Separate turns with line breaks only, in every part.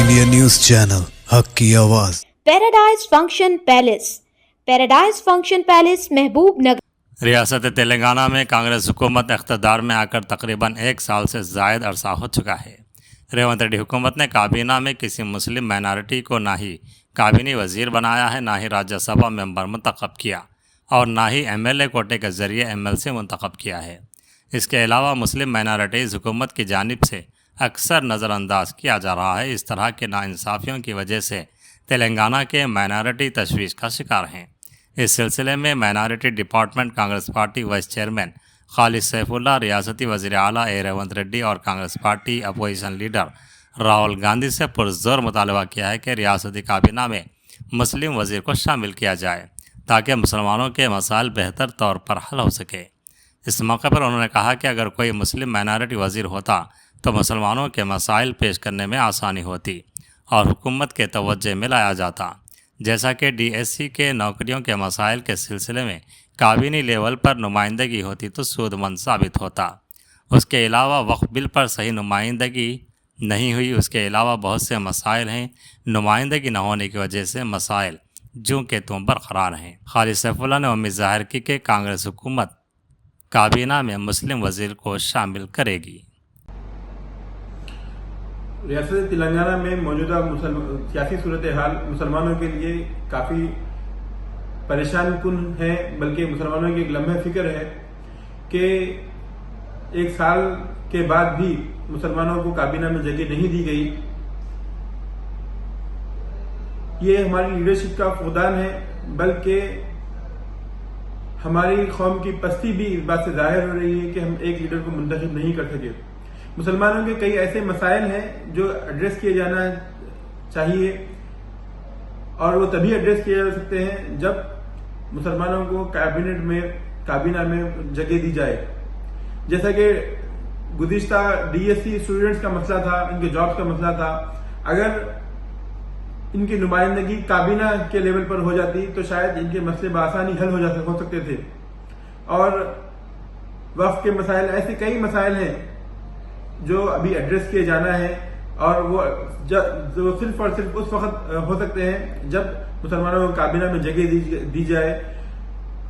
India news channel हक की आवाज।
पैराडाइज फंक्शन पैलेस महबूब नगर।
रियासत तेलंगाना में कांग्रेस हुकूमत इख्तदार में आकर तकरीबन 1 साल से ज़ायद अरसा हो चुका है। रेवंत रेड्डी हुकूमत ने काबीना में किसी मुस्लिम माइनॉरिटी को ना ही काबीनी वजीर बनाया है, ना ही राज्यसभा मेंबर मुंतखब किया और ना ही MLA कोटे के ज़रिए MLC मुंतखब किया है। इसके अलावा मुस्लिम माइनॉरिटीज़ हुकूमत की जानिब से अक्सर नज़रअंदाज किया जा रहा है। इस तरह के नाइंसाफ़ियों की वजह से तेलंगाना के माइनॉरिटी तशवीश का शिकार हैं। इस सिलसिले में minority department Congress party vice chairman Khalid Saifullah, रियासती वज़ीर आला रेवंत रेड्डी और Congress party opposition leader Rahul Gandhi से पुरज़ोर मुतालबा किया है कि रियासती काबीना में मुस्लिम वज़ीर को शामिल किया जाए ताकि मुसलमानों के मसाइल बेहतर तौर पर हल हो सके। इस मौके पर उन्होंने कहा कि अगर कोई मुस्लिम माइनॉरिटी वज़ीर होता तो मुसलमानों के मसाइल पेश करने में आसानी होती और हुकूमत के तवज्जो में लाया जाता। जैसा कि DSC के नौकरियों के मसाइल के सिलसिले में काबीनी लेवल पर नुमाइंदगी होती तो सूदमंद साबित होता। उसके अलावा वक्फ बिल पर सही नुमाइंदगी नहीं हुई। उसके अलावा बहुत से मसाइल हैं, नुमाइंदगी न होने की वजह से मसाइल जूं के त्यों बरकरार हैं। खालिद सैफुल्ला ने उम्मीद जाहिर की कि कांग्रेस हुकूमत काबीना में मुस्लिम वज़ीर को शामिल करेगी।
रियासत तेलंगाना में मौजूदा सियासी सूरत हाल मुसलमानों के लिए काफ़ी परेशान कुन है, बल्कि मुसलमानों की एक लम्हे फिक्र है कि 1 साल के बाद भी मुसलमानों को काबीना में जगह नहीं दी गई। ये हमारी लीडरशिप का फुकदान है, बल्कि हमारी कौम की पस्ती भी इस बात से जाहिर हो रही है कि हम एक लीडर को मुंतखब नहीं कर सके। मुसलमानों के कई ऐसे मसाइल हैं जो एड्रेस किए जाना चाहिए और वो तभी एड्रेस किए जा सकते हैं जब मुसलमानों को काबीना में जगह दी जाए। जैसा कि गुज़िश्ता DSC स्टूडेंट्स का मसला था, इनके जॉब्स का मसला था, अगर इनकी नुमाइंदगी काबीना के लेवल पर हो जाती तो शायद इनके मसले बआसानी हल हो सकते थे। और वक्फ के मसाइल, ऐसे कई मसाइल हैं जो अभी एड्रेस किए जाना है और वो सिर्फ और सिर्फ उस वक्त हो सकते हैं जब मुसलमानों को काबीना में जगह दी जाए।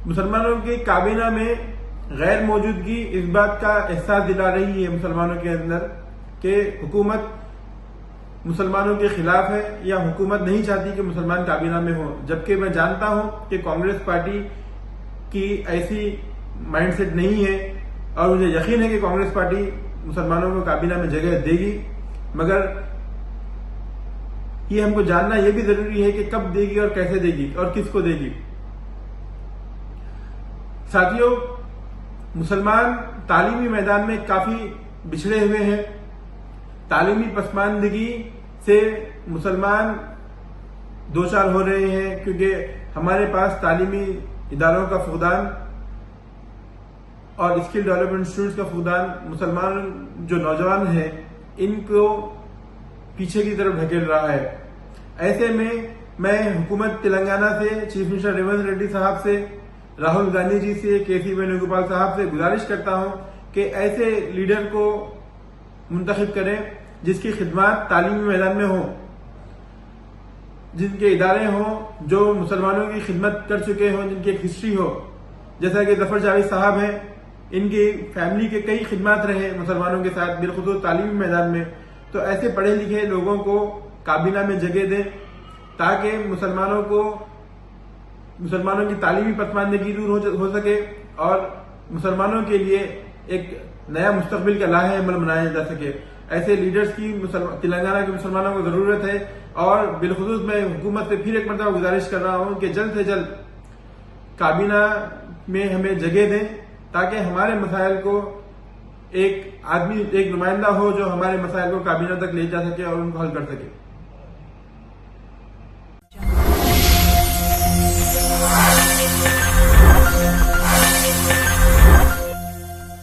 मुसलमानों की काबीना में गैर मौजूदगी इस बात का एहसास दिला रही है मुसलमानों के अंदर कि हुकूमत मुसलमानों के खिलाफ है या हुकूमत नहीं चाहती कि मुसलमान काबीना में हो। जबकि मैं जानता हूं कि कांग्रेस पार्टी की ऐसी माइंडसेट नहीं है और मुझे यकीन है कि कांग्रेस पार्टी मुसलमानों को काबीना में जगह देगी, मगर ये हमको जानना ये भी जरूरी है कि कब देगी और कैसे देगी और किसको देगी। साथियों, मुसलमान तालीमी मैदान में काफी बिछड़े हुए हैं। तालीमी पसमानदगी से मुसलमान दो चार हो रहे हैं क्योंकि हमारे पास तालीमी इदारों का फुकदान और स्किल डेवलपमेंट इंस्टीट्यूट का फुकदान मुसलमान जो नौजवान हैं इनको पीछे की तरफ ढकेल रहा है। ऐसे में मैं हुकूमत तेलंगाना से, चीफ मिनिस्टर रेवंत रेड्डी साहब से, राहुल गांधी जी से, KC वेणुगोपाल साहब से गुजारिश करता हूं कि ऐसे लीडर को मुंतखब करें जिसकी खिदमत तालीमी मैदान में हो, जिनके इदारे हों जो मुसलमानों की खिदमत कर चुके हों, जिनकी एक हिस्ट्री हो। जैसा कि जफर जावेद साहब हैं, इनकी फैमिली के कई खिदमत रहे मुसलमानों के साथ, बिलखुसूस तालीमी मैदान में। तो ऐसे पढ़े लिखे लोगों को काबीना में जगह दें ताकि मुसलमानों की तालीमी पसमानदगी दूर हो सके और मुसलमानों के लिए एक नया मुस्तकबिल का लाहे अमल बनाया जा सके। ऐसे लीडर्स की तेलंगाना के मुसलमानों को जरूरत है और बिलखुसूस मैं हुकूमत से फिर एक मरतबा गुजारिश कर रहा हूं कि जल्द से जल्द काबीना में हमें जगह दें ताकि हमारे मसाइल को एक नुमाइंदा हो जो हमारे मसाइल को काबीना तक ले जा सके और उनको हल कर सके।